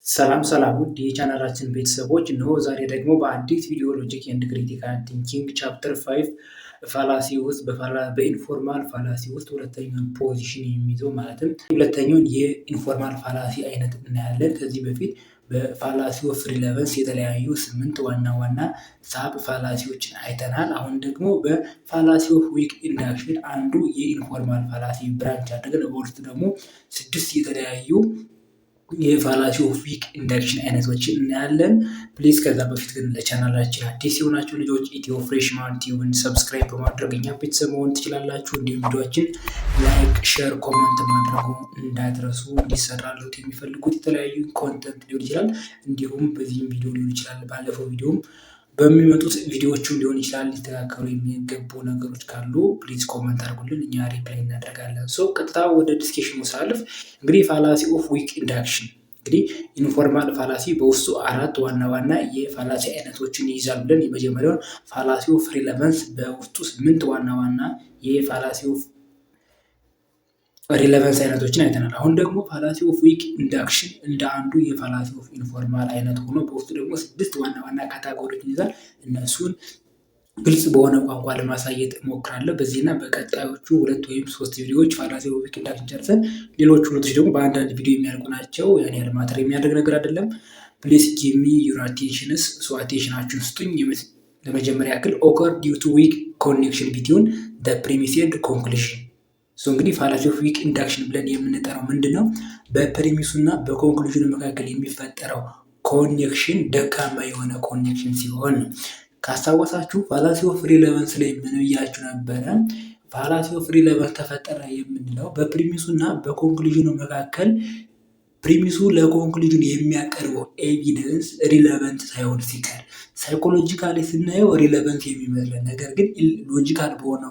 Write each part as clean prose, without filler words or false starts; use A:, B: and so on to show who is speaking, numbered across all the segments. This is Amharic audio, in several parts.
A: ሰላም ሰላም ውድ የቻናላችን ቤተሰቦች እነሆ ዛሬ ደግሞ በአዲስ ቪዲዮ ሎጂክ ኤንድ ክሪቲካል ቲንኪንግ ቻፕተር 5 ፋላሲ ውስጥ በኢንፎርማል ፋላሲ ውስጥ ሁለተኛውን ፖዚሽን የሚይዘው ማለትም ሁለተኛውን የኢንፎርማል ፋላሲ አይነት እናያለን። ከዚህ በፊት በፋላሲ ኦፍ ሪሌቨንስ የተለያዩ 8 ዋና ዋና ሳብ ፋላሲዎችን አይተናል። አሁን ደግሞ በፋላሲ ኦፍ ዊክ ኢንዳክሽን አንዱ የኢንፎርማል ፋላሲ ብራንች አድርገን በውስጥ ደግሞ 6 የተለያዩ የፋላሲ ኦፍ ዊክ ኢንዳክሽን አይነቶችን እናያለን። ፕሊዝ ከዛ በፊት ግን ለቻናላችን አዲስ የሆናችሁ ልጆች ኢትዮ ፍሬሽማን ቲዩብን ሰብስክራይብ በማድረግ እኛ ቤተሰብ መሆን ትችላላችሁ። እንዲሁም ቪዲዮችን ላይክ፣ ሼር፣ ኮመንት ማድረጉ እንዳትረሱ። እንዲሰራሉት የሚፈልጉት የተለያዩ ኮንተንት ሊሆን ይችላል፣ እንዲሁም በዚህም ቪዲዮ ሊሆን ይችላል፣ ባለፈው ቪዲዮም በሚመጡት ቪዲዮዎቹም ሊሆን ይችላል። ሊስተካከሉ የሚገቡ ነገሮች ካሉ ፕሊዝ ኮመንት አድርጉልን፣ እኛ ሪፕላይ እናደርጋለን። ቀጥታ ወደ ዲስኬሽኑ ሳልፍ እንግዲህ ፋላሲ ኦፍ ዊክ ኢንዳክሽን እንግዲህ ኢንፎርማል ፋላሲ በውስጡ 4 ዋና ዋና የፋላሲ አይነቶችን ይይዛል ብለን የመጀመሪያውን ፋላሲ ኦፍ ሪሌቨንስ በውስጡ 8 ዋና ዋና የፋላሲ ኦፍ ሪሌቨንስ አይነቶችን አይተናል። አሁን ደግሞ ፋላሲ ኦፍ ዊክ ኢንዳክሽን እንደ አንዱ የፋላሲ ኦፍ ኢንፎርማል አይነት ሆኖ በውስጡ ደግሞ 6 ዋና ዋና ካታጎሪዎችን ይዛል። እነሱን ግልጽ በሆነ ቋንቋ ለማሳየት እሞክራለሁ። በዚህና በቀጣዮቹ 2 ወይም 3 ቪዲዮዎች ፋላሲ ኦፍ ዊክ ኢንዳክሽን ጨርሰን ሌሎቹ ሁለቶች ደግሞ በአንዳንድ ቪዲዮ የሚያልቁ ናቸው። ያን ያህል ማተር የሚያደርግ ነገር አይደለም። ፕሊስ ጊቭ ሚ ዩር አቴንሽንስ አቴንሽናችሁን ስጡኝ። ለመጀመሪያ ያክል ኦከር ዲው ቱ ዊክ ኮኔክሽን ቢትዊን ዘ ፕሪሚስ ኤንድ ኮንክሉዥን። እንግዲህ ፋላሲ ኦፍ ዊክ ኢንዳክሽን ብለን የምንጠራው ምንድን ነው? በፕሪሚሱ እና በኮንክሉዥኑ መካከል የሚፈጠረው ኮኔክሽን ደካማ የሆነ ኮኔክሽን ሲሆን ነው። ካስታወሳችሁ ፋላሲ ኦፍ ሪሌቨንስ ላይ ምን ብያችሁ ነበረ? ፋላሲ ኦፍ ሪሌቨንስ ተፈጠረ የምንለው በፕሪሚሱ እና በኮንክሉዥኑ መካከል ፕሪሚሱ ለኮንክሉዥን የሚያቀርበው ኤቪደንስ ሪሌቨንት ሳይሆን ሲቀር፣ ሳይኮሎጂካሊ ስናየው ሪሌቨንት የሚመስለን ነገር ግን ሎጂካል በሆነ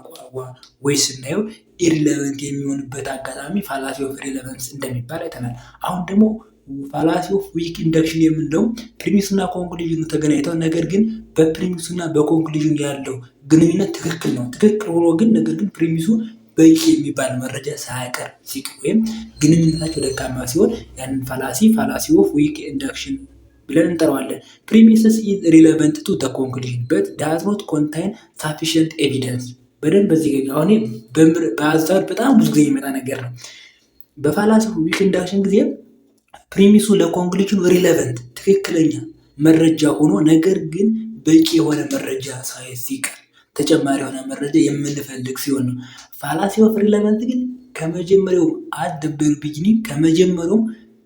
A: ወይ ስናየው ኢሪሌቨንት የሚሆንበት አጋጣሚ ፋላሲ ኦፍ ሪሌቨንስ እንደሚባል አይተናል። አሁን ደግሞ ፋላሲ ኦፍ ዊክ ኢንዳክሽን የምንለው ፕሪሚሱና ኮንክሉዥኑ ተገናኝተው ነገር ግን በፕሪሚሱና በኮንክሉዥኑ ያለው ግንኙነት ትክክል ነው። ትክክል ሆኖ ግን ነገር ግን ፕሪሚሱ በቂ የሚባል መረጃ ሳያቀርብ ሲቀር ወይም ግንኙነታቸው ደካማ ሲሆን ያንን ፋላሲ ኦፍ ዊክ ኢንዳክሽን ብለን እንጠራዋለን። ፕሪሚስስ ኢዝ ሪሌቨንት ቱ ዘ ኮንክሉዥን በት ዳዝ ኖት ኮንታይን ሳፊሽንት ኤቪደንስ። በደንብ በዚህ ገ አሁን በአዛር በጣም ብዙ ጊዜ የሚመጣ ነገር ነው። በፋላሲ ኦፍ ዊክ ኢንዳክሽን ጊዜ ፕሪሚሱ ለኮንክሉዥኑ ሪሌቨንት ትክክለኛ መረጃ ሆኖ ነገር ግን በቂ የሆነ መረጃ ሳይዝ ሲቀር ተጨማሪ የሆነ መረጃ የምንፈልግ ሲሆን ነው። ፋላሲ ኦፍ ሪሌቨንት ግን ከመጀመሪያው አደበር ቢጊኒንግ ከመጀመሪያው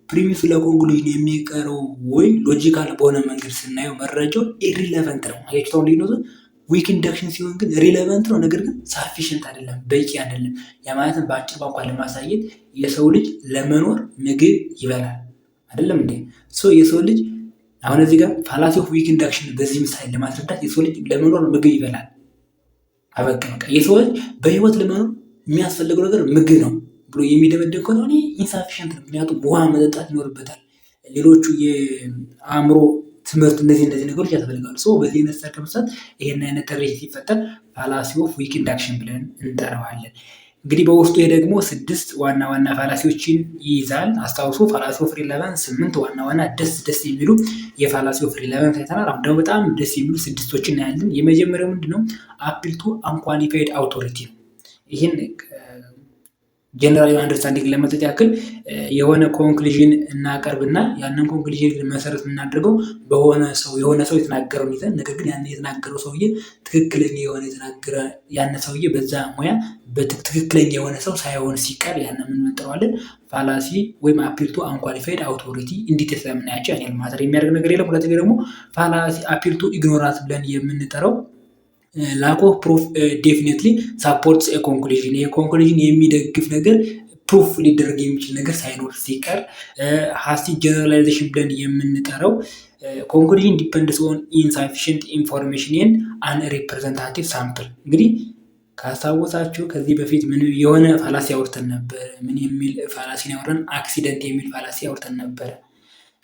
A: ፕሪሚሱ ለኮንክሉዥን የሚቀረው ወይ ሎጂካል በሆነ መንገድ ስናየው መረጃው ኢሪሌቨንት ነው። አያችሁታው ልዩነቱ። ዊክ ኢንዳክሽን ሲሆን ግን ሪሌቨንት ነው፣ ነገር ግን ሳፊሽንት አይደለም፣ በቂ አይደለም። ያ ማለትም በአጭር ቋንቋ ለማሳየት የሰው ልጅ ለመኖር ምግብ ይበላል አይደለም እንዴ? የሰው ልጅ አሁን እዚህ ጋር ፋላሲ ኦፍ ዊክ ኢንዳክሽን በዚህ ምሳሌ ለማስረዳት የሰው ልጅ ለመኖር ምግብ ይበላል። አበቃ። የሰው ልጅ በህይወት ለመኖር የሚያስፈልገው ነገር ምግብ ነው ብሎ የሚደመደም ከሆነ ኢንሳፊሽንት ነው። ምክንያቱም ውሃ መጠጣት ይኖርበታል። ሌሎቹ የአእምሮ ትምህርት እነዚህ ነገሮች ያስፈልጋሉ። በዚህ አይነት ሰርከምስታንስ ይሄን አይነት ተሬት ሲፈጠር ፋላሲ ኦፍ ዊክ ኢንዳክሽን ብለን እንጠራዋለን። እንግዲህ በውስጡ ይሄ ደግሞ 6 ዋና ዋና ፋላሲዎችን ይይዛል። አስታውሱ ፋላሲ ኦፍ ሪሌቨንስ 8 ዋና ዋና ደስ የሚሉ የፋላሲ ኦፍ ሪሌቨንስ አይተናል። አሁን ደግሞ በጣም ደስ የሚሉ 6ቶችን እናያለን። የመጀመሪያው ምንድነው? አፒል ቱ አንኳሊፋይድ አውቶሪቲ ነው። ይህን ጀነራል አንደርስታንዲንግ ለመስጠት ያክል የሆነ ኮንክሉዥን እናቀርብና ያንን ኮንክሉዥን መሰረት የምናደርገው የሆነ ሰው የተናገረውን ይዘን ነገር ግን ያን የተናገረው ሰውዬ ትክክለኛ የሆነ የተናገረ ያን ሰውዬ በዛ ሙያ በትክክለኛ የሆነ ሰው ሳይሆን ሲቀር ያንን ምን እንጠራዋለን? ፋላሲ ወይም አፒል ቱ አንኳሊፋይድ አውቶሪቲ። እንዴት ስለምናያቸው ያን ማተር የሚያደርግ ነገር የለም። ሁለተኛ ደግሞ ፋላሲ አፒል ቱ ኢግኖራንስ ብለን የምንጠራው ላክ ኦፍ ፕሩፍ ዴፊኒትሊ ሳፖርትስ ኤ ኮንክሉዥን። የኮንክሉዥን የሚደግፍ ነገር ፕሩፍ ሊደረግ የሚችል ነገር ሳይኖር ሲቀር ሃስቲ ጀነራላይዜሽን ብለን የምንጠራው ኮንክሉዥን ዲፐንድስ ኦን ኢንሳፊሽንት ኢንፎርሜሽን ኤንድ አን ሪፕሬዘንታቲቭ ሳምፕል። እንግዲህ ካስታወሳችሁ ከዚህ በፊት ምን የሆነ ፋላሲ አውርተን ነበር። ምን የሚል ፋላሲ ያወራን? አክሲደንት የሚል ፋላሲ አውርተን ነበር።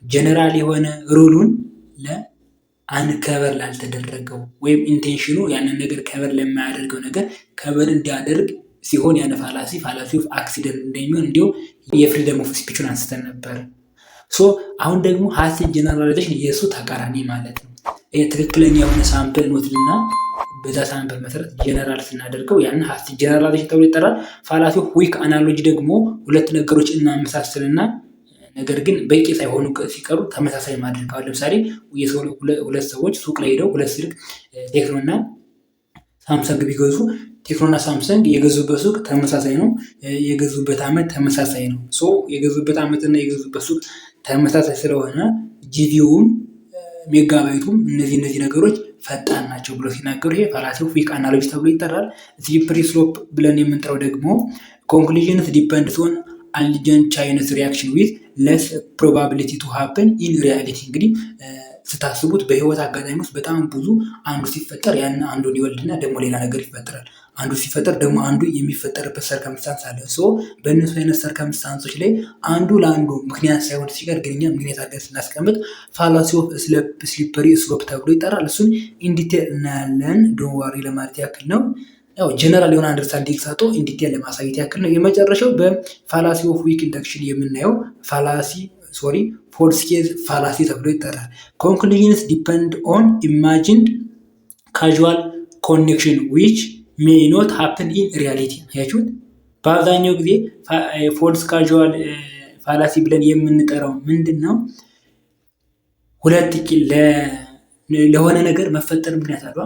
A: ጀነራል የሆነ ሩሉን አንከበር ላልተደረገው ወይም ኢንቴንሽኑ ያንን ነገር ከበር ለማያደርገው ነገር ከበር እንዲያደርግ ሲሆን ያን ፋላሲ ኦፍ አክሲደንት እንደሚሆን እንዲሁ የፍሪደም ኦፍ ስፒቹን አንስተን ነበር። አሁን ደግሞ ሀስ ጀነራላይዜሽን የእሱ ተቃራኒ ማለት ነው። ትክክለኛ የሆነ ሳምፕል እንወስድና በዛ ሳምፕል መሰረት ጀነራል ስናደርገው ያን ሀስ ጀነራላይዜሽን ተብሎ ይጠራል። ፋላሲ ኦፍ ዊክ አናሎጂ ደግሞ ሁለት ነገሮች እናመሳስልና ነገር ግን በቂ ሳይሆኑ ሲቀሩ ተመሳሳይ ማድረግ። አሁን ለምሳሌ ሁለት ሰዎች ሱቅ ላይ ሄደው ሁለት ስልክ ቴክኖና ሳምሰንግ ቢገዙ ቴክኖና ሳምሰንግ የገዙበት ሱቅ ተመሳሳይ ነው፣ የገዙበት ዓመት ተመሳሳይ ነው። የገዙበት ዓመትና የገዙበት ሱቅ ተመሳሳይ ስለሆነ ጂቢውም ሜጋባይቱም እነዚህ ነገሮች ፈጣን ናቸው ብሎ ሲናገሩ ይሄ ፋላሲ ኦፍ ዊክ አናሎጂ ተብሎ ይጠራል። ስሊፐሪ ስሎፕ ብለን የምንጠራው ደግሞ ኮንክሉዥንስ ዲፐንድስ ኦን አሊጀንት ቻይነስ ሪያክሽን ዊዝ ለስ ፕሮባቢሊቲ ቱ ሃፕን ኢን ሪያሊቲ። እንግዲህ ስታስቡት በህይወት አጋጣሚ ውስጥ በጣም ብዙ አንዱ ሲፈጠር ያን አንዱን ይወልድና ደግሞ ሌላ ነገር ይፈጠራል። አንዱ ሲፈጠር ደግሞ አንዱ የሚፈጠርበት ሰርከምስታንስ አለ። በእነሱ አይነት ሰርከምስታንሶች ላይ አንዱ ለአንዱ ምክንያት ሳይሆን ሲቀር ግን እኛ ምክንያት አድርገን ስናስቀምጥ ፋላሲ ኦፍ ስሊፐሪ ስሎፕ ተብሎ ይጠራል። እሱን ኢንዲቴል እናያለን። ዶንት ወሪ ለማለት ያክል ነው። ያው ጀነራል የሆነ አንደርስታንዲንግ ሰጥቶ ኢንዲቴል ለማሳየት ያክል ነው። የመጨረሻው በፋላሲ ኦፍ ዊክ ኢንደክሽን የምናየው ፎልስ ኬዝ ፋላሲ ተብሎ ይጠራል። ኮንክሉዥንስ ዲፐንድ ኦን ኢማጂንድ ካዥዋል ኮኔክሽን ዊች ሜይ ኖት ሃፕን ኢን ሪያሊቲ። ያችሁት በአብዛኛው ጊዜ ፎልስ ካዥዋል ፋላሲ ብለን የምንጠራው ምንድን ነው? ሁለት ለሆነ ነገር መፈጠር ምክንያት አለ።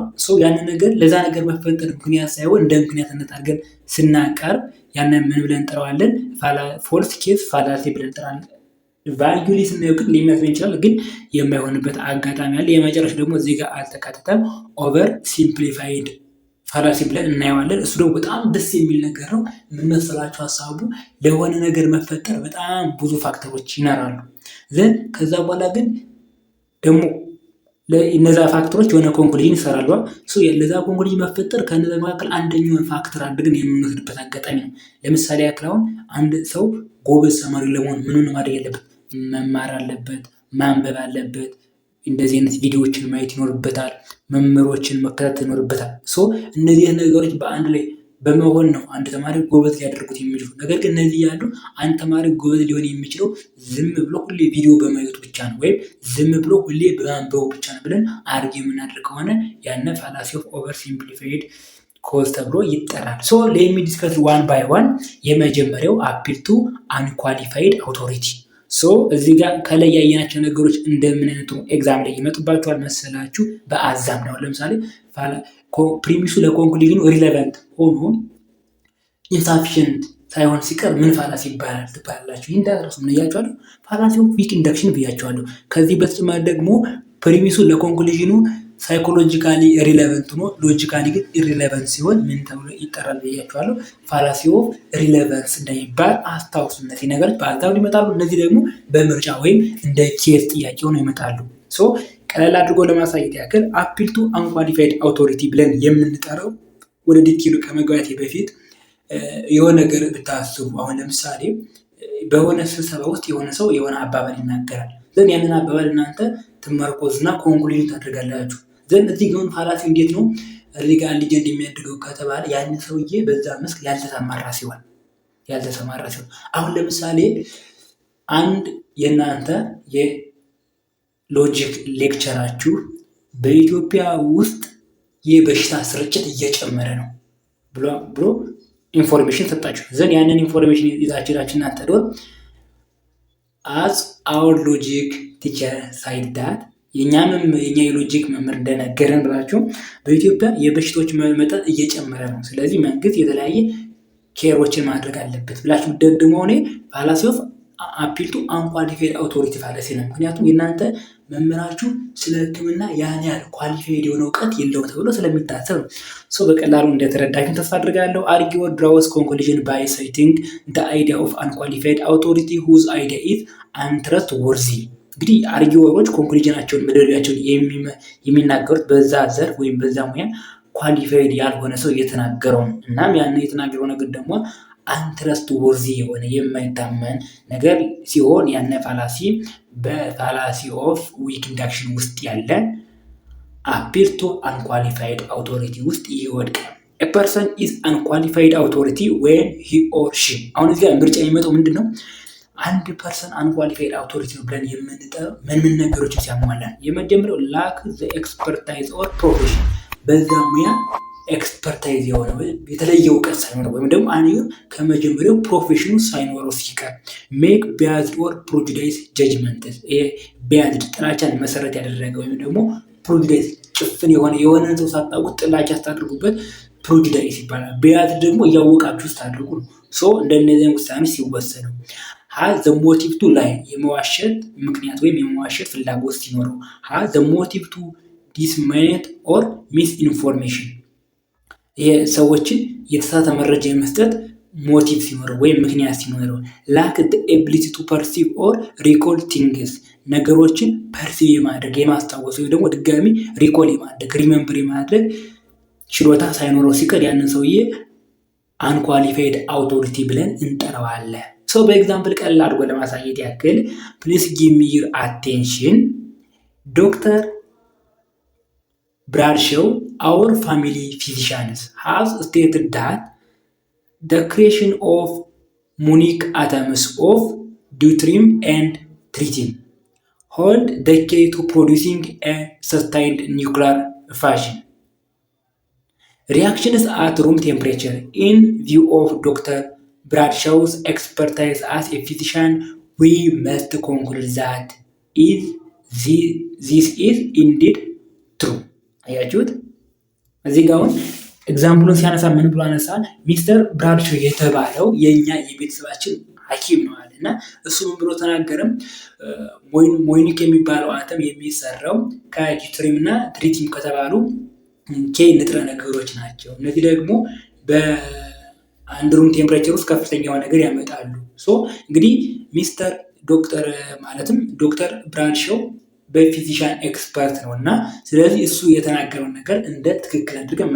A: ያንን ነገር ለዛ ነገር መፈጠር ምክንያት ሳይሆን እንደ ምክንያትነት አድርገን ስናቀርብ ያንን ምን ብለን እንጠራዋለን? ፎልስ ኬዝ ፋላሲ ብለን እንጠራለን። ቫልዩሊ ስናየው ግን ሊመስለን ይችላል፣ ግን የማይሆንበት አጋጣሚ አለ። የመጨረሻ ደግሞ እዚህ ጋር አልተካተተም። ኦቨር ሲምፕሊፋይድ ፋላሲ ብለን እናየዋለን። እሱ ደግሞ በጣም ደስ የሚል ነገር ነው። ምን መሰላችሁ ሀሳቡ? ለሆነ ነገር መፈጠር በጣም ብዙ ፋክተሮች ይኖራሉ። ከዛ በኋላ ግን ደግሞ እነዛ ፋክተሮች የሆነ ኮንክሉዥን ይሰራሉ። ለዛ ኮንክሉዥን መፈጠር ከነዛ መካከል አንደኛውን ፋክተር አድርገን የምንወስድበት አጋጣሚ ነው። ለምሳሌ ያክል አሁን አንድ ሰው ጎበዝ ተማሪ ለመሆን ምኑን ማድረግ ያለበት? መማር አለበት፣ ማንበብ አለበት፣ እንደዚህ አይነት ቪዲዮዎችን ማየት ይኖርበታል፣ መምህሮችን መከታተል ይኖርበታል። እነዚህ ነገሮች በአንድ ላይ በመሆን ነው አንድ ተማሪ ጎበዝ ሊያደርጉት የሚችሉ። ነገር ግን እነዚህ ያሉ አንድ ተማሪ ጎበዝ ሊሆን የሚችለው ዝም ብሎ ሁሌ ቪዲዮ በማየቱ ብቻ ነው፣ ወይም ዝም ብሎ ሁሌ በማንበቡ ብቻ ነው ብለን አርግ የምናደርግ ከሆነ ያነ ፋላሲ ኦፍ ኦቨር ሲምፕሊፋይድ ኮዝ ተብሎ ይጠራል። ሌት ሚ ዲስከስ ዋን ባይ ዋን። የመጀመሪያው አፒል ቱ አንኳሊፋይድ አውቶሪቲ። እዚህ ጋር ከላይ ያየናቸው ነገሮች እንደምን አይነቱ ኤግዛም ላይ ይመጡባቸዋል መሰላችሁ? በአዛም ነው። ለምሳሌ ፕሪሚሱ ለኮንክሉዥኑ ሪሌቫንት ሆኖ ኢንሳፊሽንት ሳይሆን ሲቀር ምን ፋላሲ ይባላል ትባላላችሁ? ይህ እንዳትረሱ። ምን እያቸዋለሁ? ፋላሲ ኦፍ ዊክ ኢንደክሽን ብያቸዋለሁ። ከዚህ በተጨማሪ ደግሞ ፕሪሚሱ ለኮንክሉዥኑ ሳይኮሎጂካሊ ሪሌቫንት ሆኖ ሎጂካሊ ግን ኢሪሌቫንት ሲሆን ምን ተብሎ ይጠራል ብያቸዋለሁ? ፋላሲ ኦፍ ሪሌቫንስ እንደሚባል አስታውሱ። እነዚህ ነገሮች በአዛም ይመጣሉ። እነዚህ ደግሞ በምርጫ ወይም እንደ ኬስ ጥያቄ ሆነው ይመጣሉ። ቀለል አድርጎ ለማሳየት ያክል አፒል ቱ አንኳሊፋይድ አውቶሪቲ ብለን የምንጠራው ወደ ዲቴሉ ከመግባቴ በፊት የሆነ ነገር ብታስቡ። አሁን ለምሳሌ በሆነ ስብሰባ ውስጥ የሆነ ሰው የሆነ አባባል ይናገራል። ያንን አባባል እናንተ ትመርኮዝና ኮንክሉዥን ታደርጋላችሁ። እዚህ ግን ፋላሲ እንዴት ነው እዚህ ጋር ሊጀንድ የሚያደርገው ከተባለ ያን ሰውዬ በዛ መስክ ያልተሰማራ ሲሆን አሁን ለምሳሌ አንድ የእናንተ ሎጂክ ሌክቸራችሁ በኢትዮጵያ ውስጥ የበሽታ ስርጭት እየጨመረ ነው ብሎ ኢንፎርሜሽን ሰጣችሁ። ያንን ኢንፎርሜሽን ይዛችሁ እናንተ ዶር አዝ አወር ሎጂክ ቲቸር ሳይድ ዳት የኛ የሎጂክ መምህር እንደነገረን ብላችሁ በኢትዮጵያ የበሽታዎች መጠን እየጨመረ ነው፣ ስለዚህ መንግስት የተለያየ ኬሮችን ማድረግ አለበት ብላችሁ ደግሞ ሆነ ፋላሲ ኦፍ አፒል ቱ አንኳሊፋይድ አውቶሪቲ ፋላሲ ነው። ምክንያቱም የእናንተ መምህራችሁ ስለ ሕክምና ያን ያህል ኳሊፋይድ የሆነ እውቀት የለውም ተብሎ ስለሚታሰብ ነው። በቀላሉ እንደተረዳችሁ ተስፋ አድርጋለሁ። አርጊወር ድራውስ ኮንክሉዥን ባይ ሳይቲንግ ዘ አይዲያ ኦፍ አንኳሊፋይድ አውቶሪቲ ሁዝ አይዲያ ኢዝ አንትረስት ወርዚ። እንግዲህ አርጊወሮች ኮንክሉዥናቸውን መደረጃቸውን የሚናገሩት በዛ ዘርፍ ወይም በዛ ሙያ ኳሊፋይድ ያልሆነ ሰው የተናገረው ነው። እናም ያን የተናገረው ነገር ደግሞ አንትረስት ወርዚ የሆነ የማይታመን ነገር ሲሆን ያነ ፋላሲ በፋላሲ ኦፍ ዊክ ኢንዳክሽን ውስጥ ያለ አፒል ቱ አንኳሊፋይድ አውቶሪቲ ውስጥ ይወድቃል። ኤ ፐርሰን ኢዝ አንኳሊፋይድ አውቶሪቲ ዌን ሂ ኦር ሺ። አሁን እዚህ ጋር ምርጫ የሚመጣው ምንድን ነው? አንድ ፐርሰን አንኳሊፋይድ አውቶሪቲ ነው ብለን የምንጠራው ምን ነገሮችን ሲያሟላ? የመጀመሪያው ላክ ዘ ኤክስፐርታይዝ ኦር ፕሮፌሽን፣ በዛ ሙያ ኤክስፐርታይዝ የሆነ የተለየ እውቀት ሳይኖረው ወይም ደግሞ አንደኛው ከመጀመሪያው ፕሮፌሽኑ ሳይኖረው ሲቀር። ሜክ ቢያዝድ ኦር ፕሮጁዳይስ ጀጅመንትስ፣ ይሄ ቢያዝድ ጥላቻን መሰረት ያደረገ ወይም ደግሞ ፕሮጁዳይስ ጭፍን የሆነን ሰው ሳታውቁት ጥላቻ ስታደርጉበት ፕሮጁዳይስ ይባላል። ቢያዝድ ደግሞ እያወቃችሁ ስታደርጉ ነው። እንደነዚህ ውሳኔ ሲወሰኑ ሃዝ ዘ ሞቲቭ ቱ ላይ የመዋሸት ምክንያት ወይም የመዋሸት ፍላጎት ሲኖረው። ሃዝ ዘ ሞቲቭ ቱ ዲስሚኔት ኦር ሚስ ኢንፎርሜሽን፣ ሰዎችን የተሳሳተ መረጃ የመስጠት ሞቲቭ ሲኖረው ወይም ምክንያት ሲኖረው። ላክ ዘ ኤቢሊቲ ቱ ፐርሲቭ ኦር ሪኮል ቲንግስ፣ ነገሮችን ፐርሲቭ የማድረግ የማስታወስ ወይም ደግሞ ድጋሚ ሪኮል የማድረግ ሪመምበር የማድረግ ችሎታ ሳይኖረው ሲቀር ያንን ሰውዬ አንኳሊፋይድ አውቶሪቲ ብለን እንጠራዋለን። በኤግዛምፕል ቀላል አድርጎ ለማሳየት ያክል ፕሊስ ጊቭ ሚ ዩር አቴንሽን ዶክተር ብራድሾው our family physicians have stated that the creation of unique atoms of deuterium and tritium hold the key to producing a sustained nuclear fission reactions at room temperature. In view of Dr. Bradshaw's expertise as a physician, we must conclude that this is indeed true. አያችሁት? እዚህ ጋር አሁን ኤግዛምፕሉን ሲያነሳ ምን ብሎ አነሳ? ሚስተር ብራድሾ የተባለው የኛ የቤተሰባችን ሐኪም ነው አለ እና እሱ ምን ብሎ ተናገረም? ሞኒክ የሚባለው አተም የሚሰራው ከዲዩትሪየም እና ትሪቲየም ከተባሉ ኬ ንጥረ ነገሮች ናቸው። እነዚህ ደግሞ በአንድ ሩም ቴምፕሬቸር ውስጥ ከፍተኛ የሆነ ነገር ያመጣሉ። እንግዲህ ሚስተር ዶክተር ማለትም ዶክተር ብራድሾው በፊዚሻን ኤክስፐርት ነው እና ስለዚህ እሱ የተናገረውን ነገር እንደ ትክክል አድርገን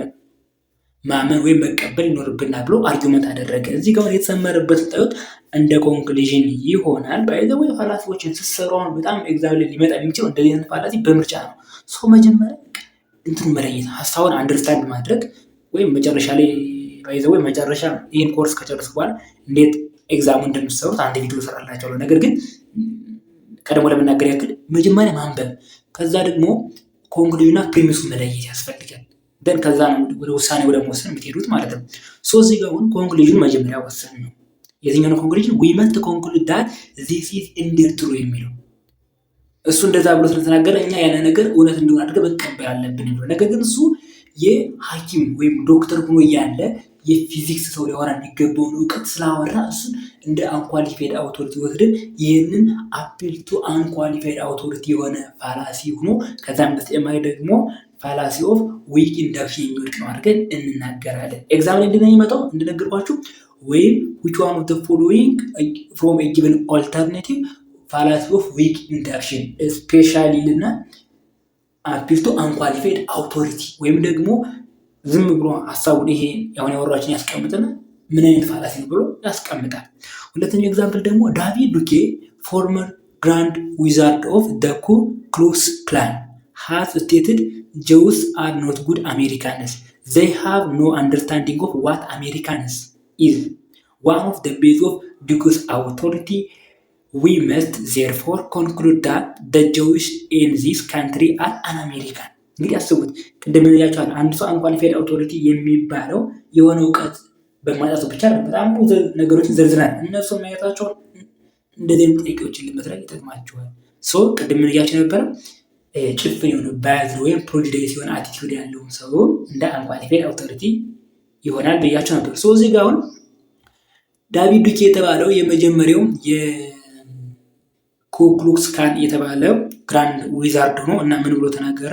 A: ማመን ወይም መቀበል ይኖርብናል ብሎ አርጊመንት አደረገ። እዚህ ጋር የተሰመረበት ታዩት እንደ ኮንክሉዥን ይሆናል። ባይዘው ፋላሲዎችን ስትሰሩ በጣም ኤግዛምፕል ሊመጣ የሚችለው እንደዚህ አይነት ፋላሲ በምርጫ ነው። መጀመሪያ እንትን መለየት ሀሳቡን አንደርስታንድ ማድረግ ወይም መጨረሻ ላይ ባይዘው መጨረሻ ይህን ኮርስ ከጨረስኩ በኋላ እንዴት ኤግዛሙ እንደምትሰሩት አንድ ቪዲዮ እሰራላችኋለሁ። ነገር ግን ቀደም ለመናገር ያክል መጀመሪያ ማንበብ፣ ከዛ ደግሞ ኮንክሉዥንና ፕሪሚሱን መለየት ያስፈልጋል። ደን ከዛ ነው ወደ ውሳኔ ወደ መወሰን የምትሄዱት ማለት ነው። እዚህ ጋር አሁን ኮንክሉዥን መጀመሪያ ወሰን ነው። የትኛው ነው ኮንክሉዥን? we must conclude that this is indeed true የሚለው እሱ እንደዛ ብሎ ስለተናገረ እኛ ያለ ነገር እውነት እንደሆነ አድርገን መቀበል አለብን የሚለው። ነገር ግን እሱ የሐኪም ወይም ዶክተር ሆኖ ያለ የፊዚክስ ሰው ሊሆን የሚገባውን እውቀት ስላወራ እሱን እንደ አንኳሊፋይድ አውቶሪቲ ወስደን ይህንን አፒል ቱ አንኳሊፋይድ አውቶሪቲ የሆነ ፋላሲ ሆኖ ከዛም በተጨማሪ ደግሞ ፋላሲ ኦፍ ዊክ ኢንዳክሽን የሚወድቅ ነው አድርገን እንናገራለን። ኤግዛም ላይ እንደሚመጣው እንደነገርኳችሁ ወይም which one of the following from a given alternative fallacy of weak induction especially ልና አፒል ቱ አንኳሊፋይድ አውቶሪቲ ወይም ደግሞ ዝም ብሎ ሐሳቡን ይሄ ያሁን ያወራችን ያስቀምጥና ምን አይነት ፋላሲ ነው ብሎ ያስቀምጣል። ሁለተኛው ኤግዛምፕል ደግሞ ዳቪድ ዱኬ ፎርመር ግራንድ ዊዛርድ ኦፍ ዘ ኩ ክሉክስ ክላን has stated Jews are not good Americans. They have no understanding of what Americans is. One of the base of Duke's authority, we must therefore conclude that the Jews in this country are un-American. እንግዲህ አስቡት፣ ቅድም ያቻለ አንድ ሰው አንኳሊፋይድ አውቶሪቲ የሚባለው የሆነ እውቀት በማጣቱ ብቻ በጣም ብዙ ነገሮችን ዘርዝናል። እነሱ ማየታቸው እንደዚህ ጥያቄዎችን ለመስራት ይጠቅማቸዋል። ቅድም ያቻለ ነበር ጭፍን የሆነ ባያዝ ወይም ፕሮጁዳይስ የሆነ አቲቲዩድ ያለውን ሰው እንደ አንኳሊፋይድ አውቶሪቲ ይሆናል ብያቸው ነበር። እዚህ ጋር አሁን ዳቪድ ዱኬ የተባለው የመጀመሪያው የኩክሉክስ ክላን የተባለው ግራንድ ዊዛርድ ሆኖ እና ምን ብሎ ተናገረ?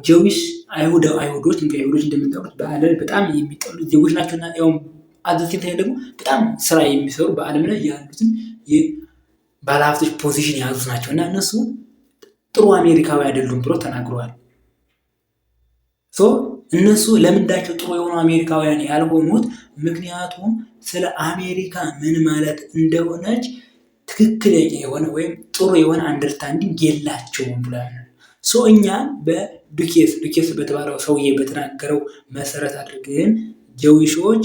A: ጀዊሽ አይሁዶች እንግዲህ አይሁዶች እንደምታውቁት በዓለም በጣም የሚጠሉ ዜጎች ናቸው እና ያው አዘሴም ታይም ደግሞ በጣም ስራ የሚሰሩ በዓለም ላይ ያሉትን ባለሀብቶች ፖዚሽን የያዙት ናቸው እና እነሱ ጥሩ አሜሪካዊ አይደሉም ብሎ ተናግረዋል። እነሱ ለምንዳቸው ጥሩ የሆኑ አሜሪካውያን ያልሆኑት ምክንያቱም ስለ አሜሪካ ምን ማለት እንደሆነች ትክክለኛ የሆነ ወይም ጥሩ የሆነ አንደርስታንዲንግ የላቸውም ብሏል። እኛ በዱኬስ በተባለው ሰውዬ በተናገረው መሰረት አድርገን ጀዊሾች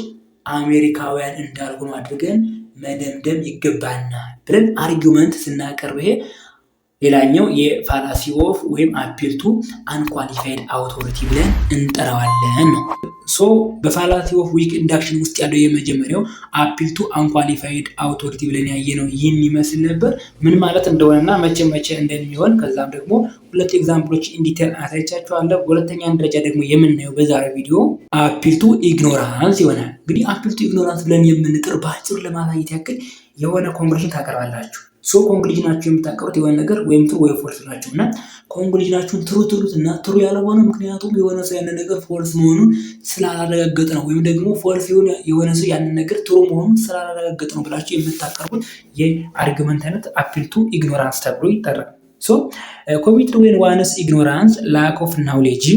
A: አሜሪካውያን እንዳልሆኑ አድርገን መደምደም ይገባናል ብለን አርጊመንት ስናቀርብ ይሄ ሌላኛው የፋላሲ ኦፍ ወይም አፒል ቱ አንኳሊፋይድ አውቶሪቲ ብለን እንጠራዋለን ነው። ሶ በፋላሲ ኦፍ ዊክ ኢንዳክሽን ውስጥ ያለው የመጀመሪያው አፒል ቱ አንኳሊፋይድ አውቶሪቲ ብለን ያየነው ይህን ይመስል ነበር። ምን ማለት እንደሆነና መቼ እንደሚሆን ከዛም ደግሞ ሁለት ኤግዛምፕሎች ኢንዲቴል አሳይቻችኋለሁ። በሁለተኛ ደረጃ ደግሞ የምናየው በዛሬው ቪዲዮ አፒል ቱ ኢግኖራንስ ይሆናል። እንግዲህ አፒል ቱ ኢግኖራንስ ብለን የምንጥር በአጭሩ ለማሳየት ያክል የሆነ ኮንክሉዥን ታቀርባላችሁ። ሶ ኮንክሉዥናችሁ የምታቀሩት የሆነ ነገር ወይም ትሩ ወይ ፎልስ ናቸው እና ኮንክሉዥናችሁን ትሩ ትሉት እና ትሩ ያልሆነ ምክንያቱም የሆነ ሰው ያንን ነገር ፎልስ መሆኑን ስላላረጋገጠ ነው፣ ወይም ደግሞ ፎልስ የሆነ ሰው ያንን ነገር ትሩ መሆኑን ስላላረጋገጠ ነው ብላችሁ የምታቀርቡት የአርጊመንት አይነት አፒል ቱ ኢግኖራንስ ተብሎ ይጠራል። ሶ ኮሚትድ ዌን ዋንስ ኢግኖራንስ ላክ ኦፍ ናውሌጅ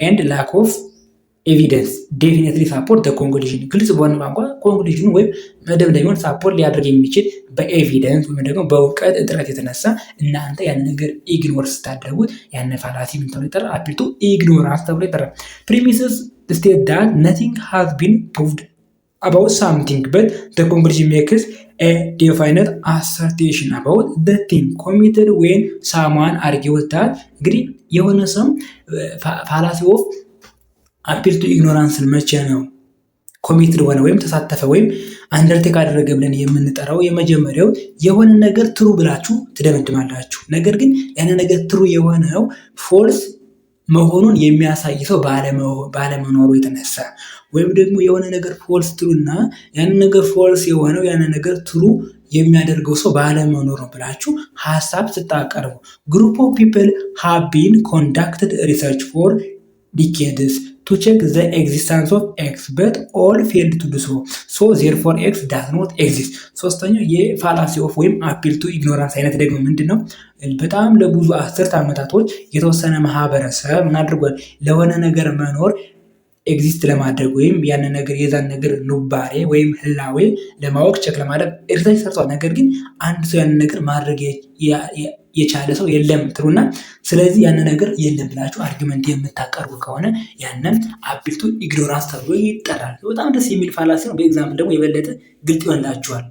A: ኤንድ ላክ ኦፍ ኤቪደንስ ዴፊኒትሊ ሳፖርት ደ ኮንክሉዥን። ግልጽ በሆነ ቋንቋ ኮንክሉዥኑ ወይም መደምደሚያውን ሳፖርት ሊያደርግ የሚችል በኤቪደንስ ወይም ደግሞ በእውቀት እጥረት የተነሳ እናንተ ያን ነገር ኢግኖር ስታደርጉት ያን ፋላሲ ምን ተብሎ ይጠራል? አፒል ቱ ኢግኖራንስ ተብሎ ይጠራል። ፕሪሚስስ ስቴት ዳት ነቲንግ ሃዝ ቢን ፕሩቭድ about something but the conclusion makes a definite assertion about the thing committed when someone argues that እንግዲህ የሆነ ሰው ፋላሲ ኦፍ አፒል ቱ ኢግኖራንስን መቼ ነው ኮሚትድ ሆነ ወይም ተሳተፈ ወይም አንደርቴክ አደረገ ብለን የምንጠራው የመጀመሪያው የሆነ ነገር ትሩ ብላችሁ ትደመድማላችሁ። ነገር ግን ያን ነገር ትሩ የሆነው ፎልስ መሆኑን የሚያሳይ ሰው ባለመኖሩ የተነሳ ወይም ደግሞ የሆነ ነገር ፎልስ ትሩና ያን ነገር ፎልስ የሆነው ያን ነገር ትሩ የሚያደርገው ሰው ባለመኖር ነው ብላችሁ ሀሳብ ስታቀርቡ ግሩፕ ኦፍ ፒፕል ሃቭ ቢን ኮንዳክትድ ሪሰርች ፎር decades to check the existence of X but all failed to do so therefore X does not exist። ሶስተኛው የፋላሲ ኦፍ ወይም አፒል ቱ ኢግኖራንስ አይነት ደግሞ ምንድነው? በጣም ለብዙ አስርት ዓመታቶች የተወሰነ ማህበረሰብ ምን አድርጓል? ለሆነ ነገር መኖር ኤግዚስት ለማድረግ ወይም ያንን ነገር የዛን ነገር ኑባሬ ወይም ህላዌ ለማወቅ ቸክ ለማድረግ ሪሰርች ሰርቷል። ነገር ግን አንድ ሰው ያንን ነገር ማድረግ የቻለ ሰው የለም ትሩና ስለዚህ ያንን ነገር የለም ብላችሁ አርጊመንት የምታቀርቡ ከሆነ ያንን አፒል ቱ ኢግኖራንስ ተብሎ ይጠራል። በጣም ደስ የሚል ፋላሲ ነው። በኤግዛምፕል ደግሞ የበለጠ ግልጽ ይሆንላችኋል።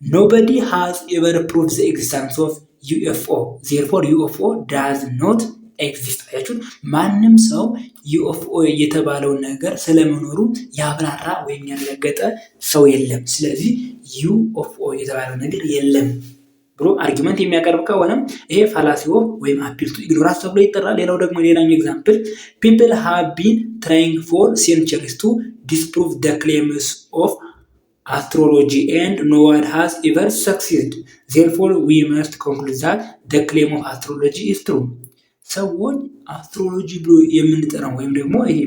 A: ኖበዲ ሃዝ ኤቨር ፕሩቭድ ዘ ኤግዚስተንስ ኦፍ ዩኤፍኦ therefore ዩኤፍኦ ዳዝ ኖት ኤግዚስት። አያችሁት? ማንም ሰው ዩኤፍኦ የተባለውን ነገር ስለመኖሩ ያብራራ ወይም ያረጋገጠ ሰው የለም። ስለዚህ ዩኤፍኦ የተባለው ነገር የለም ብሎ አርጊመንት የሚያቀርብ ከሆነ ይሄ ፋላሲ ኦፍ ወይም አፒል ቱ ኢግኖራንስ ተብሎ ይጠራል። ሌላኛው ኤግዛምፕል people have been trying for centuries to disprove the claims of astrology and no one has ever succeeded therefore we must conclude that the claim of astrology is true። ሰዎች አስትሮሎጂ ብሎ የምንጠራው ወይም ደግሞ ይሄ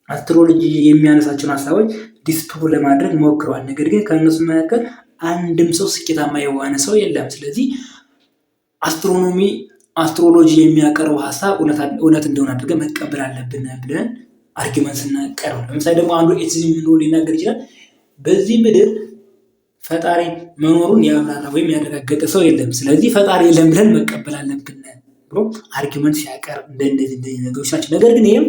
A: አስትሮሎጂ የሚያነሳቸውን ሀሳቦች ዲስፕሩቭ ለማድረግ ሞክረዋል። ነገር ግን ከእነሱ መካከል አንድም ሰው ስኬታማ የሆነ ሰው የለም። ስለዚህ አስትሮሎጂ የሚያቀርበው ሀሳብ እውነት እንደሆነ አድርገን መቀበል አለብን ብለን አርጊመንት ስናቀርብ፣ ለምሳሌ ደግሞ አንዱ ኤቲዝም ብሎ ሊናገር ይችላል። በዚህ ምድር ፈጣሪ መኖሩን ያብራራ ወይም ያረጋገጠ ሰው የለም፣ ስለዚህ ፈጣሪ የለም ብለን መቀበል አለብን ብሎ አርጊመንት ሲያቀርብ እንደዚህ ነገሮች ናቸው። ነገር ግን ይህም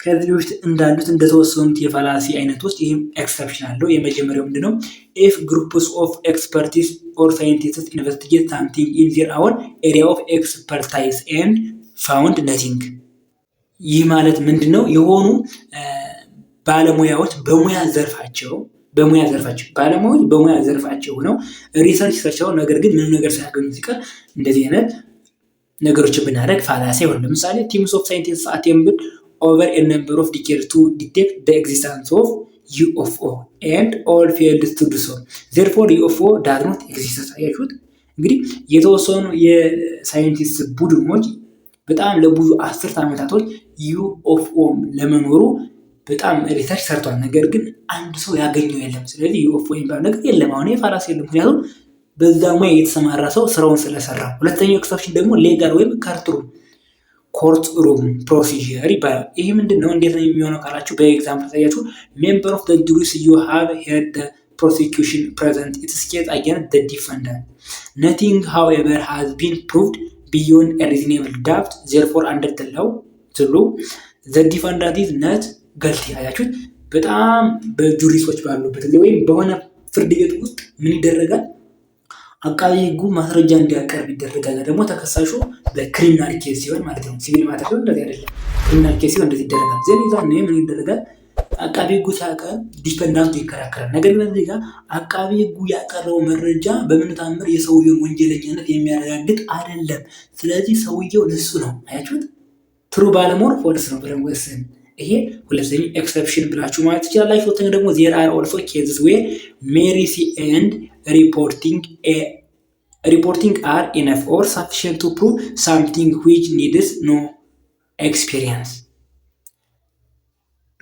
A: ከዚህ በፊት እንዳሉት እንደተወሰኑት የፋላሲ አይነቶች ይህም ኤክሰፕሽን አለው። የመጀመሪያው ምንድነው? ኢፍ ግሩፕስ ኦፍ ኤክስፐርቲስ ኦር ሳይንቲስት ኢንቨስቲጌት ሳምቲንግ ኢን ዜር አወር ኤሪያ ኦፍ ኤክስፐርታይዝ ኤንድ ፋውንድ ነቲንግ። ይህ ማለት ምንድነው? የሆኑ ባለሙያዎች በሙያ ዘርፋቸው ባለሙያዎች በሙያ ዘርፋቸው ሆነው ሪሰርች ሰርቻው ነገር ግን ምንም ነገር ሳያገኙ ሲቀር እንደዚህ አይነት ነገሮችን ብናደርግ ፋላሲ ይሆናል። ለምሳሌ ቲምስ ኦፍ ሳይንቲስት አቴምፕትድ over a number of decades to detect the existence of UFO and all failed to do so therefore UFO does not exist። አያችሁት? እንግዲህ የተወሰኑ የሳይንቲስት ቡድኖች በጣም ለብዙ አስርት ዓመታቶች UFO ለመኖሩ በጣም ሪሰርች ሰርቷል። ነገር ግን አንድ ሰው ያገኘው የለም። ስለዚህ UFO የሚባል ነገር የለም። አሁን የፋላሲ የለም፣ ምክንያቱም በዛ ሙያ የተሰማራ ሰው ስራውን ስለሰራ። ሁለተኛው ኤክሰፕሽን ደግሞ ሌጋል ወይም ኮርት ሩም ፕሮሲጀር ይባላል። ይህ ምንድነው? እንዴት ነው የሚሆነው ካላችሁ በኤግዛምፕል ታያችሁ። ሜምበር ኦፍ ዘ ጁሪስ ዩ ሃቭ ሄርድ ዘ ፕሮሲኪዩሽን ፕሬዘንት ኢትስ ኬዝ አገንስት ዘ ዲፈንደንት ነቲንግ ሃውኤቨር ሃዝ ቢን ፕሩቭድ ቢዮንድ ኤ ሪዝኔብል ዳውት ዜርፎር አንደር ዘ ሎው ዘ ዲፈንደንት ኢዝ ኖት ገልቲ። አያችሁት? በጣም በጁሪሶች ባሉበት ወይም በሆነ ፍርድ ቤት ውስጥ ምን ይደረጋል? አቃቢ ሕጉ ማስረጃ እንዲያቀርብ ይደረጋል። ደግሞ ተከሳሹ በክሪሚናል ኬስ ሲሆን ማለት ነው። ሲቪል ማተር ሲሆን እንደዚህ አይደለም። ክሪሚናል ኬስ ሲሆን እንደዚህ ይደረጋል። ዜን ምን ይደረጋል? አቃቢ ሕጉ ሲያቀርብ ዲፌንዳንቱ ይከራከራል። ነገር ግን እዚህ ጋር አቃቢ ሕጉ ያቀረበው መረጃ በምን ታምር የሰውየውን ወንጀለኛነት የሚያረጋግጥ አይደለም። ስለዚህ ሰውየው ንጹህ ነው። አያችሁት? ትሩ ባለመሆን ፎልስ ነው ብለን ወስን። ይሄ ሁለተኛው ኤክሰፕሽን ብላችሁ ማለት ትችላላችሁ። ሁለተኛው ደግሞ ዜር አር ኦልሶ ኬዝስ ዌር ሜሪሲ ኤንድ reporting are enough or sufficient to prove something which needs no experience.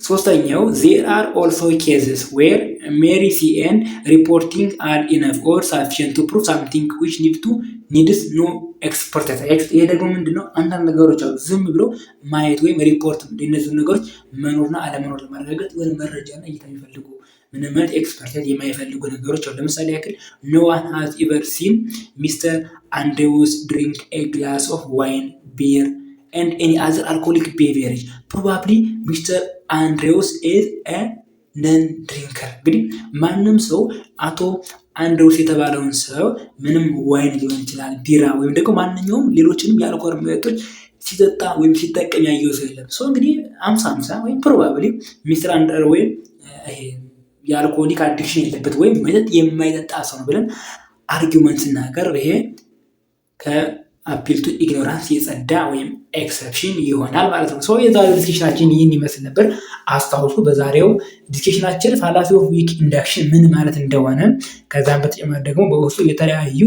A: ሶስተኛው there are also cases where mercy and reporting are enough or sufficient to prove something which needs no expertise. ይሄ ደግሞ ምንድነው? አንዳንድ ነገሮች አሉ ዝም ብሎ ማየት ወይም ሪፖርት እንደነዚህ ነገሮች መኖርና አለመኖር ለማረጋገጥ ወይ መረጃና እይታ የሚፈልጉ ምንም አይነት ኤክስፐርት የማይፈልጉ ነገሮች አሉ። ለምሳሌ ያክል no one has ever seen Mr. Andrews drink a glass of wine, beer and any other alcoholic beverage. Probably Mr. Andrews is a non-drinker. እንግዲህ ማንም ሰው አቶ አንድሮስ የተባለውን ሰው ምንም ዋይን ሊሆን ይችላል፣ ቢራ ወይም ደግሞ ማንኛውም ሌሎችንም የአልኮል መጠጦች ሲጠጣ ወይም ሲጠቀም ያየው ሰው የለም። ሰው እንግዲህ 50-50 ወይም ፕሮባብሊ ሚስተር አንድሮ ወይም የአልኮሊክ አዲክሽን የለበት ወይም መጠጥ የማይጠጣ ሰው ነው ብለን አርጊውመንት ስናቀርብ ይሄ ከአፒል ቱ ኢግኖራንስ የጸዳ ወይም ኤክሰፕሽን ይሆናል ማለት ነው። ሰው የዛሬው ዲስከሽናችን ይህን ይመስል ነበር። አስታውሱ በዛሬው ዲስከሽናችን ፋላሲ ኦፍ ዊክ ኢንዳክሽን ምን ማለት እንደሆነ ከዛም በተጨማሪ ደግሞ በውስጡ የተለያዩ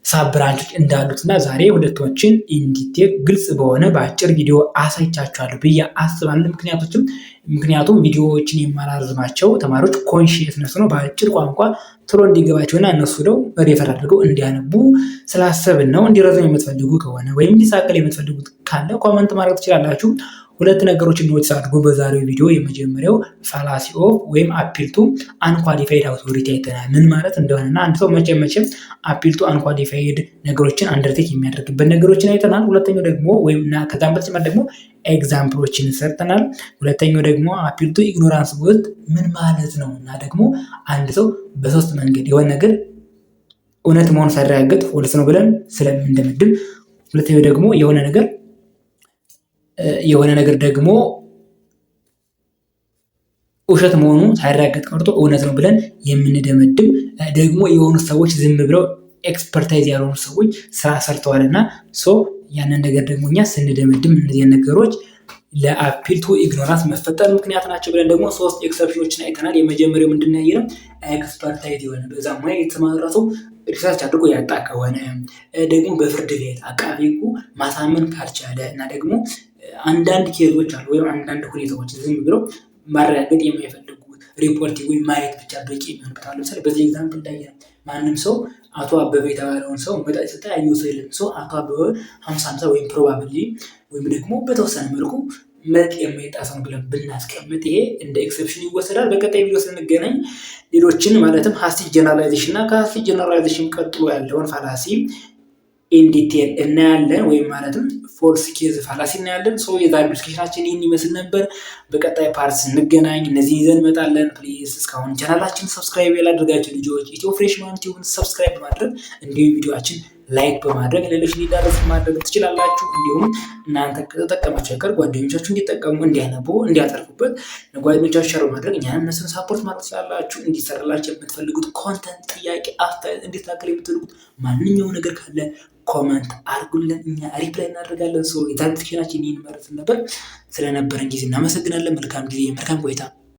A: ሳብ ብራንቾች እንዳሉትና ዛሬ ሁለቶችን ኢንዲቴል ግልጽ በሆነ በአጭር ቪዲዮ አሳይቻችኋለሁ ብዬ አስባለሁ። ምክንያቱም ቪዲዮዎችን የማላርዝማቸው ተማሪዎች ኮንሺየስነስ ነው በአጭር ቋንቋ ቶሎ እንዲገባቸውና እነሱ ደግሞ ሬፈር አድርገው እንዲያነቡ ስላሰብን ነው። እንዲረዘም የምትፈልጉ ከሆነ ወይም እንዲሳቀል የምትፈልጉት ካለ ኮመንት ማድረግ ትችላላችሁ። ሁለት ነገሮችን ኖቲስ አድርጎ በዛሬው ቪዲዮ የመጀመሪያው ፋላሲ ኦፍ ወይም አፒል ቱ አንኳሊፋይድ አውቶሪቲ አይተናል። ምን ማለት እንደሆነና አንድ ሰው መቼም አፒል ቱ አንኳሊፋይድ ነገሮችን አንደርቴክ የሚያደርግበት ነገሮችን አይተናል። ሁለተኛው ደግሞ ወይምና ከዛም በተጨማሪ ደግሞ ኤግዛምፕሎችን ሰርተናል። ሁለተኛው ደግሞ አፒል ቱ ኢግኖራንስ ውስጥ ምን ማለት ነው እና ደግሞ አንድ ሰው በሶስት መንገድ የሆነ ነገር እውነት መሆኑን ሳይረጋገጥ ፎልስ ነው ብለን ስለምንደመድም፣ ሁለተኛው ደግሞ የሆነ ነገር ደግሞ ውሸት መሆኑ ሳይረጋገጥ ቀርቶ እውነት ነው ብለን የምንደመድም፣ ደግሞ የሆኑ ሰዎች ዝም ብለው ኤክስፐርታይዝ ያልሆኑ ሰዎች ስራ ሰርተዋልና ያንን ነገር ደግሞ እኛ ስንደመድም እነዚህ ነገሮች ለአፒል ቱ ኢግኖራንስ መፈጠር ምክንያት ናቸው ብለን ደግሞ ሶስት ኤክሰፕሽኖችን አይተናል። የመጀመሪያው ምንድን ነው? ያየነው ኤክስፐርታይዝ የሆነ በዛ ሙያ የተማረ ሰው ሪሰርች አድርጎ ያጣ ከሆነ፣ ደግሞ በፍርድ ቤት አቃቢ ሕጉ ማሳመን ካልቻለ እና ደግሞ አንዳንድ ኬዞች አሉ ወይም አንዳንድ ሁኔታዎች ዝም ብለው ማረጋገጥ የማይፈልጉ ሪፖርት ወይም ማየት ብቻ በቂ የሚሆንበታል። ለምሳሌ በዚህ ኤግዛምፕል እንዳየነው ማንም ሰው አቶ አበበ የተባለውን ሰው መጠጥ ሲጠጣ ያየው ሰው የለም። አቶ አበበ 50-50 ወይም ፕሮባብሊ ወይም ደግሞ በተወሰነ መልኩ መጠጥ የማይጠጣ ሰው ብለን ብናስቀምጥ ይሄ እንደ ኤክሰፕሽን ይወሰዳል። በቀጣይ ቪዲዮ ስንገናኝ ሌሎችን ማለትም ሃስቲክ ጀነራላይዜሽን እና ከሃስቲክ ጀነራላይዜሽን ቀጥሎ ያለውን ፋላሲ ኢንዲቴል እናያለን ወይም ማለትም ፎልስ ኬዝ ፋላሲ እናያለን። የዛሬው ዲስከሽናችን ይህን ይመስል ነበር። በቀጣይ ፓርት ስንገናኝ እነዚህን ይዘን እንመጣለን። ፕሊዝ እስካሁን ቻናላችን ሰብስክራይብ ያላደረጋችሁ ልጆች ኢትዮ ፍሬሽማን ቲዩብን ሰብስክራይብ በማድረግ እንዲሁም ቪዲዮአችን ላይክ በማድረግ ሌሎች እንዲዳረሱ ማድረግ ትችላላችሁ። እንዲሁም እናንተ ከተጠቀማችሁ አይቀር ጓደኞቻችሁ እንዲጠቀሙ፣ እንዲያነቡ፣ እንዲያተርፉበት ለጓደኞቻችሁ ሸር በማድረግ እኛንም እነሱን ሳፖርት ማድረግ ትችላላችሁ። እንዲሰራላችሁ የምትፈልጉት ኮንተንት፣ ጥያቄ፣ አስተያየት እንዲታከል የምትፈልጉት ማንኛውም ነገር ካለ ኮመንት አድርጉልን፣ እኛ ሪፕላይ እናደርጋለን። የዛሬው ዲስከሽናችን ይህን ማለት ነበር። ስለነበረን ጊዜ እናመሰግናለን። መልካም ጊዜ፣ መልካም ቆይታ